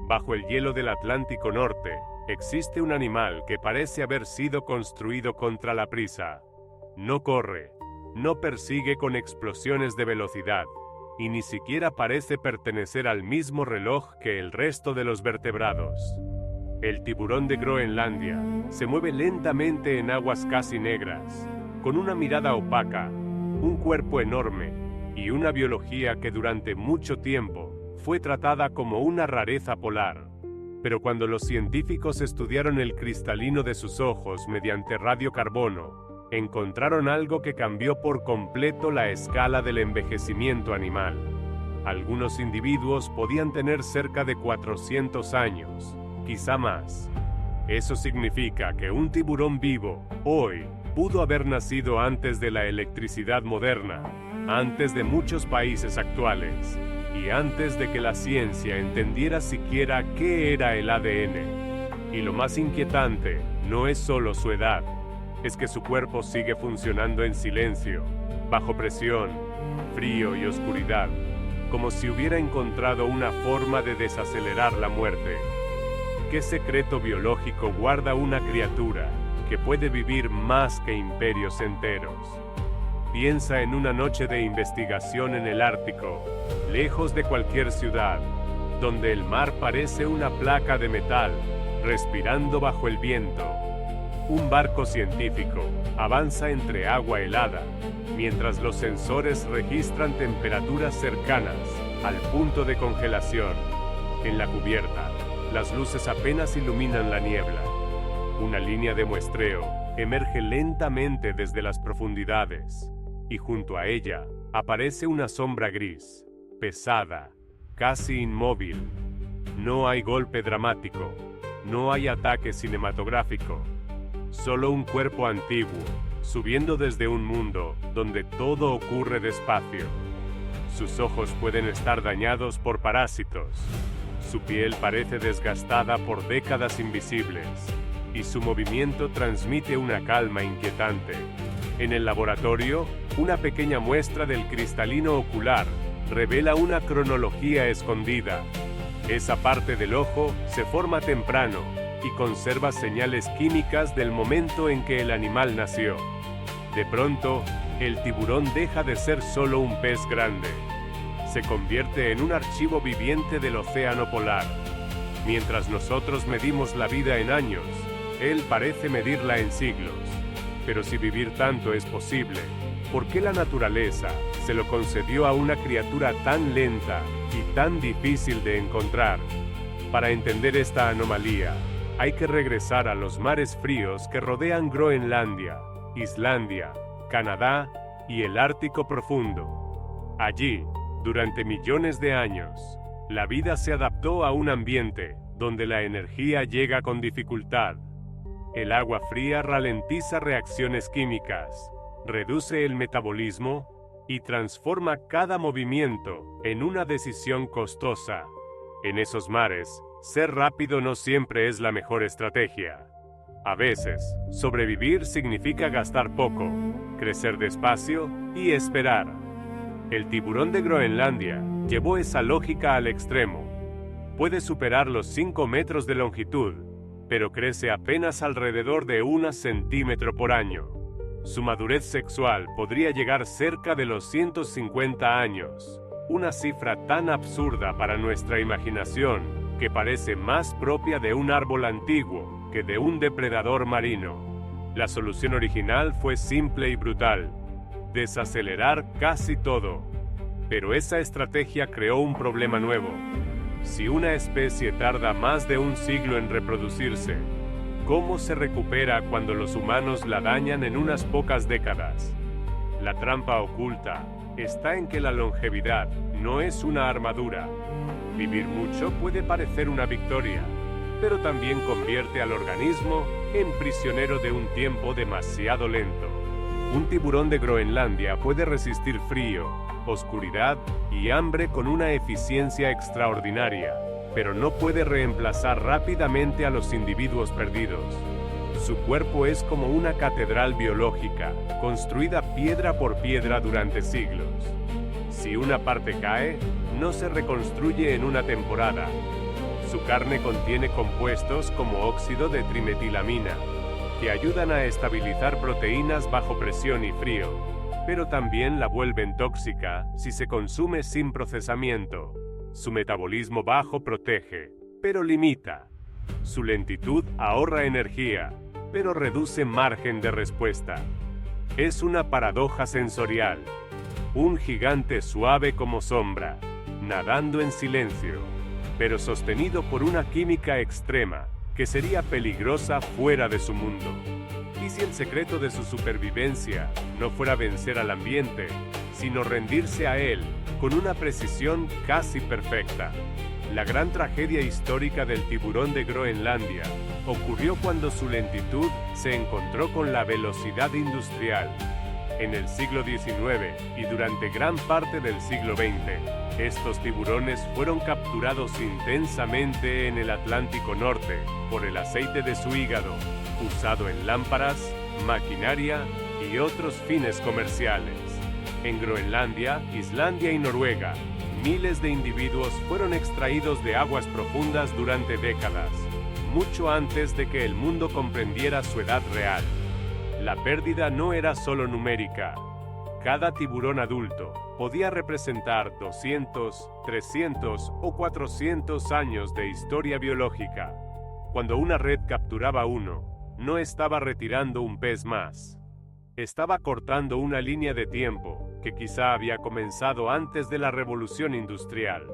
Bajo el hielo del Atlántico Norte, existe un animal que parece haber sido construido contra la prisa. No corre, no persigue con explosiones de velocidad, y ni siquiera parece pertenecer al mismo reloj que el resto de los vertebrados. El tiburón de Groenlandia se mueve lentamente en aguas casi negras, con una mirada opaca, un cuerpo enorme y una biología que durante mucho tiempo fue tratada como una rareza polar. Pero cuando los científicos estudiaron el cristalino de sus ojos mediante radiocarbono, encontraron algo que cambió por completo la escala del envejecimiento animal. Algunos individuos podían tener cerca de 400 años, quizá más. Eso significa que un tiburón vivo, hoy, pudo haber nacido antes de la electricidad moderna, antes de muchos países actuales, y antes de que la ciencia entendiera siquiera qué era el ADN. Y lo más inquietante no es solo su edad, es que su cuerpo sigue funcionando en silencio, bajo presión, frío y oscuridad, como si hubiera encontrado una forma de desacelerar la muerte. ¿Qué secreto biológico guarda una criatura que puede vivir más que imperios enteros? Piensa en una noche de investigación en el Ártico, lejos de cualquier ciudad, donde el mar parece una placa de metal, respirando bajo el viento. Un barco científico avanza entre agua helada, mientras los sensores registran temperaturas cercanas al punto de congelación. En la cubierta, las luces apenas iluminan la niebla. Una línea de muestreo emerge lentamente desde las profundidades, y junto a ella aparece una sombra gris, pesada, casi inmóvil. No hay golpe dramático, no hay ataque cinematográfico, solo un cuerpo antiguo, subiendo desde un mundo donde todo ocurre despacio. Sus ojos pueden estar dañados por parásitos, su piel parece desgastada por décadas invisibles, y su movimiento transmite una calma inquietante. En el laboratorio, una pequeña muestra del cristalino ocular revela una cronología escondida. Esa parte del ojo se forma temprano y conserva señales químicas del momento en que el animal nació. De pronto, el tiburón deja de ser solo un pez grande. Se convierte en un archivo viviente del océano polar. Mientras nosotros medimos la vida en años, él parece medirla en siglos. Pero si vivir tanto es posible, ¿por qué la naturaleza se lo concedió a una criatura tan lenta y tan difícil de encontrar? Para entender esta anomalía, hay que regresar a los mares fríos que rodean Groenlandia, Islandia, Canadá y el Ártico profundo. Allí, durante millones de años, la vida se adaptó a un ambiente donde la energía llega con dificultad. El agua fría ralentiza reacciones químicas, reduce el metabolismo y transforma cada movimiento en una decisión costosa. En esos mares, ser rápido no siempre es la mejor estrategia. A veces, sobrevivir significa gastar poco, crecer despacio y esperar. El tiburón de Groenlandia llevó esa lógica al extremo. Puede superar los 5 metros de longitud, pero crece apenas alrededor de 1 centímetro por año. Su madurez sexual podría llegar cerca de los 150 años, una cifra tan absurda para nuestra imaginación que parece más propia de un árbol antiguo que de un depredador marino. La solución original fue simple y brutal: desacelerar casi todo. Pero esa estrategia creó un problema nuevo. Si una especie tarda más de un siglo en reproducirse, ¿cómo se recupera cuando los humanos la dañan en unas pocas décadas? La trampa oculta está en que la longevidad no es una armadura. Vivir mucho puede parecer una victoria, pero también convierte al organismo en prisionero de un tiempo demasiado lento. Un tiburón de Groenlandia puede resistir frío, oscuridad y hambre con una eficiencia extraordinaria, pero no puede reemplazar rápidamente a los individuos perdidos. Su cuerpo es como una catedral biológica, construida piedra por piedra durante siglos. Si una parte cae, no se reconstruye en una temporada. Su carne contiene compuestos como óxido de trimetilamina, que ayudan a estabilizar proteínas bajo presión y frío, pero también la vuelven tóxica si se consume sin procesamiento. Su metabolismo bajo protege, pero limita. Su lentitud ahorra energía, pero reduce margen de respuesta. Es una paradoja sensorial. Un gigante suave como sombra, nadando en silencio, pero sostenido por una química extrema, que sería peligrosa fuera de su mundo. ¿Y si el secreto de su supervivencia no fuera vencer al ambiente, sino rendirse a él con una precisión casi perfecta? La gran tragedia histórica del tiburón de Groenlandia ocurrió cuando su lentitud se encontró con la velocidad industrial. En el siglo XIX y durante gran parte del siglo XX, estos tiburones fueron capturados intensamente en el Atlántico Norte por el aceite de su hígado, usado en lámparas, maquinaria y otros fines comerciales. En Groenlandia, Islandia y Noruega, miles de individuos fueron extraídos de aguas profundas durante décadas, mucho antes de que el mundo comprendiera su edad real. La pérdida no era solo numérica. Cada tiburón adulto podía representar 200, 300 o 400 años de historia biológica. Cuando una red capturaba uno, no estaba retirando un pez más. Estaba cortando una línea de tiempo que quizá había comenzado antes de la revolución industrial.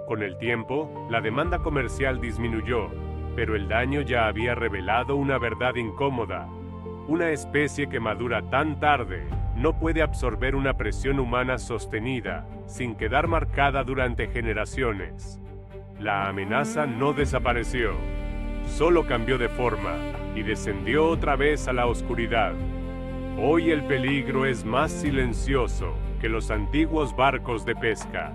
Con el tiempo, la demanda comercial disminuyó, pero el daño ya había revelado una verdad incómoda. Una especie que madura tan tarde no puede absorber una presión humana sostenida, sin quedar marcada durante generaciones. La amenaza no desapareció, solo cambió de forma y descendió otra vez a la oscuridad. Hoy el peligro es más silencioso que los antiguos barcos de pesca.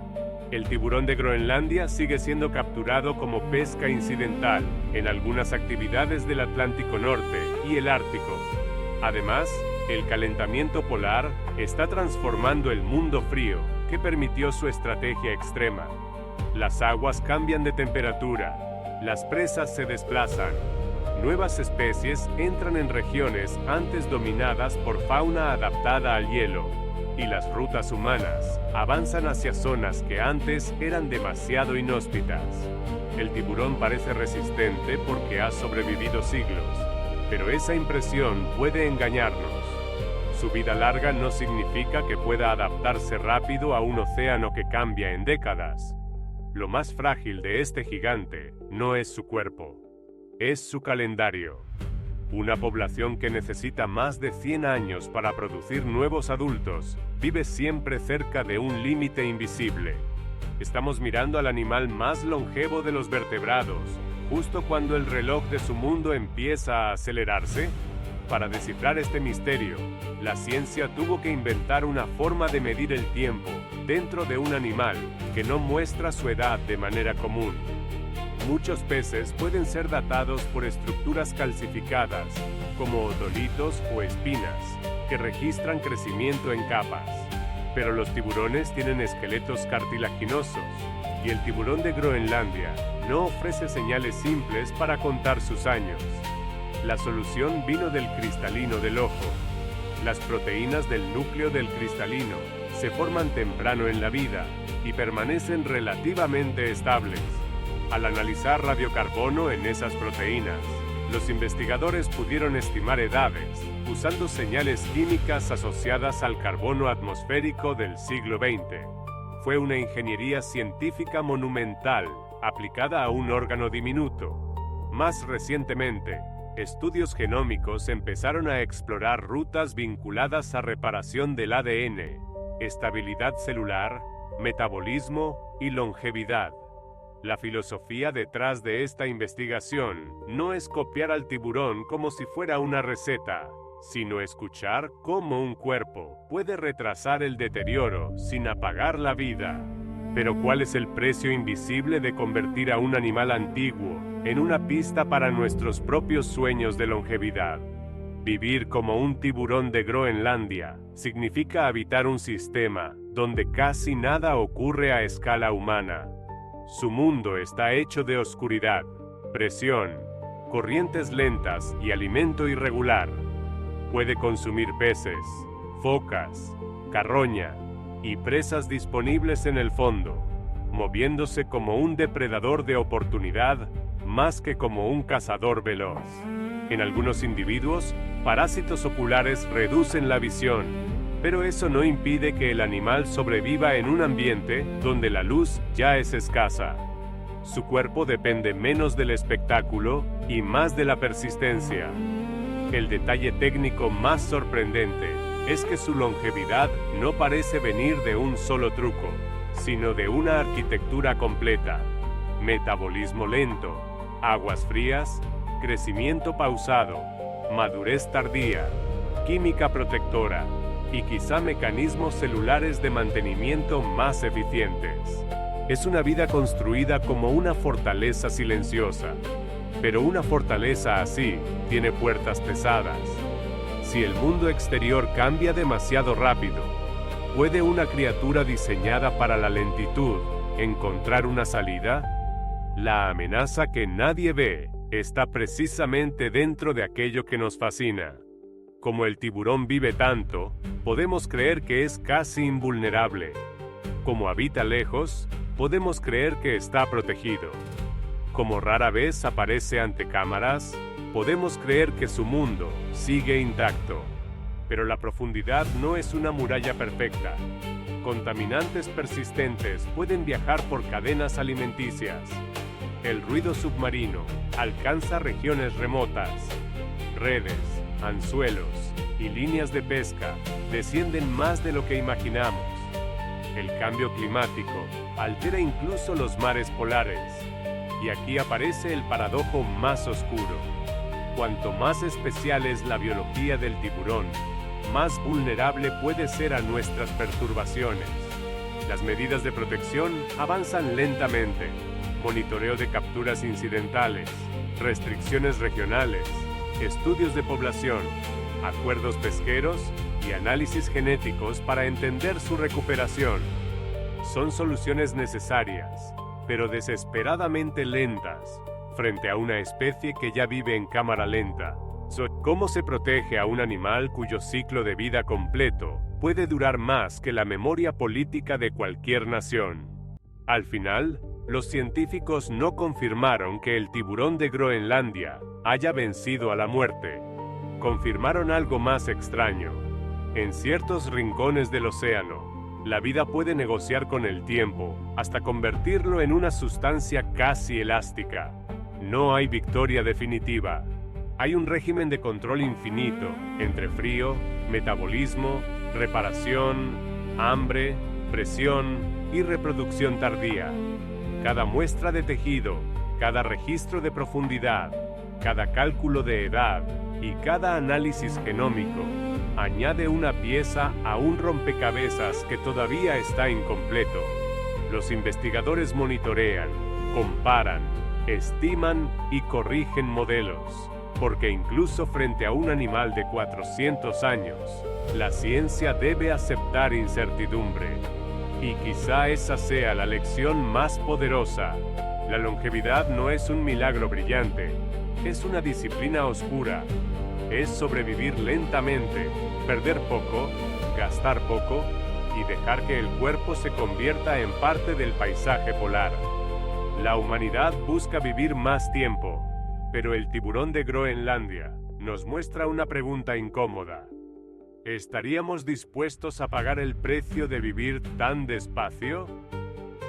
El tiburón de Groenlandia sigue siendo capturado como pesca incidental en algunas actividades del Atlántico Norte y el Ártico. Además, el calentamiento polar está transformando el mundo frío que permitió su estrategia extrema. Las aguas cambian de temperatura, las presas se desplazan, nuevas especies entran en regiones antes dominadas por fauna adaptada al hielo, y las rutas humanas avanzan hacia zonas que antes eran demasiado inhóspitas. El tiburón parece resistente porque ha sobrevivido siglos, pero esa impresión puede engañarnos. Su vida larga no significa que pueda adaptarse rápido a un océano que cambia en décadas. Lo más frágil de este gigante no es su cuerpo, es su calendario. Una población que necesita más de 100 años para producir nuevos adultos vive siempre cerca de un límite invisible. Estamos mirando al animal más longevo de los vertebrados, justo cuando el reloj de su mundo empieza a acelerarse. Para descifrar este misterio, la ciencia tuvo que inventar una forma de medir el tiempo dentro de un animal que no muestra su edad de manera común. Muchos peces pueden ser datados por estructuras calcificadas, como otolitos o espinas, que registran crecimiento en capas. Pero los tiburones tienen esqueletos cartilaginosos, y el tiburón de Groenlandia no ofrece señales simples para contar sus años. La solución vino del cristalino del ojo. Las proteínas del núcleo del cristalino se forman temprano en la vida y permanecen relativamente estables. Al analizar radiocarbono en esas proteínas, los investigadores pudieron estimar edades usando señales químicas asociadas al carbono atmosférico del siglo XX. Fue una ingeniería científica monumental aplicada a un órgano diminuto. Más recientemente, estudios genómicos empezaron a explorar rutas vinculadas a reparación del ADN, estabilidad celular, metabolismo y longevidad. La filosofía detrás de esta investigación no es copiar al tiburón como si fuera una receta, sino escuchar cómo un cuerpo puede retrasar el deterioro sin apagar la vida. Pero ¿cuál es el precio invisible de convertir a un animal antiguo en una pista para nuestros propios sueños de longevidad? Vivir como un tiburón de Groenlandia significa habitar un sistema donde casi nada ocurre a escala humana. Su mundo está hecho de oscuridad, presión, corrientes lentas y alimento irregular. Puede consumir peces, focas, carroña y presas disponibles en el fondo, moviéndose como un depredador de oportunidad más que como un cazador veloz. En algunos individuos, parásitos oculares reducen la visión, pero eso no impide que el animal sobreviva en un ambiente donde la luz ya es escasa. Su cuerpo depende menos del espectáculo y más de la persistencia. El detalle técnico más sorprendente es que su longevidad no parece venir de un solo truco, sino de una arquitectura completa. Metabolismo lento, aguas frías, crecimiento pausado, madurez tardía, química protectora y quizá mecanismos celulares de mantenimiento más eficientes. Es una vida construida como una fortaleza silenciosa, pero una fortaleza así tiene puertas pesadas. Si el mundo exterior cambia demasiado rápido, ¿puede una criatura diseñada para la lentitud encontrar una salida? La amenaza que nadie ve está precisamente dentro de aquello que nos fascina. Como el tiburón vive tanto, podemos creer que es casi invulnerable. Como habita lejos, podemos creer que está protegido. Como rara vez aparece ante cámaras, podemos creer que su mundo sigue intacto. Pero la profundidad no es una muralla perfecta. Contaminantes persistentes pueden viajar por cadenas alimenticias. El ruido submarino alcanza regiones remotas. Redes, anzuelos y líneas de pesca descienden más de lo que imaginamos. El cambio climático altera incluso los mares polares. Y aquí aparece el paradojo más oscuro. Cuanto más especial es la biología del tiburón, más vulnerable puede ser a nuestras perturbaciones. Las medidas de protección avanzan lentamente. Monitoreo de capturas incidentales, restricciones regionales, estudios de población, acuerdos pesqueros y análisis genéticos para entender su recuperación. Son soluciones necesarias, pero desesperadamente lentas, frente a una especie que ya vive en cámara lenta. ¿Cómo se protege a un animal cuyo ciclo de vida completo puede durar más que la memoria política de cualquier nación? Al final, los científicos no confirmaron que el tiburón de Groenlandia haya vencido a la muerte. Confirmaron algo más extraño. En ciertos rincones del océano, la vida puede negociar con el tiempo hasta convertirlo en una sustancia casi elástica. No hay victoria definitiva. Hay un régimen de control infinito entre frío, metabolismo, reparación, hambre, presión y reproducción tardía. Cada muestra de tejido, cada registro de profundidad, cada cálculo de edad y cada análisis genómico añade una pieza a un rompecabezas que todavía está incompleto. Los investigadores monitorean, comparan, estiman y corrigen modelos, porque incluso frente a un animal de 400 años, la ciencia debe aceptar incertidumbre. Y quizá esa sea la lección más poderosa. La longevidad no es un milagro brillante, es una disciplina oscura. Es sobrevivir lentamente, perder poco, gastar poco y dejar que el cuerpo se convierta en parte del paisaje polar. La humanidad busca vivir más tiempo, pero el tiburón de Groenlandia nos muestra una pregunta incómoda. ¿Estaríamos dispuestos a pagar el precio de vivir tan despacio?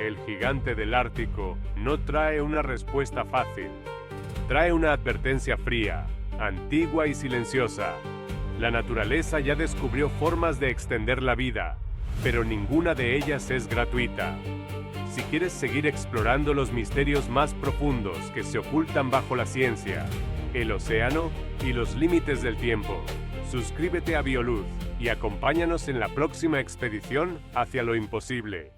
El gigante del Ártico no trae una respuesta fácil. Trae una advertencia fría, antigua y silenciosa. La naturaleza ya descubrió formas de extender la vida, pero ninguna de ellas es gratuita. Si quieres seguir explorando los misterios más profundos que se ocultan bajo la ciencia, el océano y los límites del tiempo, suscríbete a Bioluz y acompáñanos en la próxima expedición hacia lo imposible.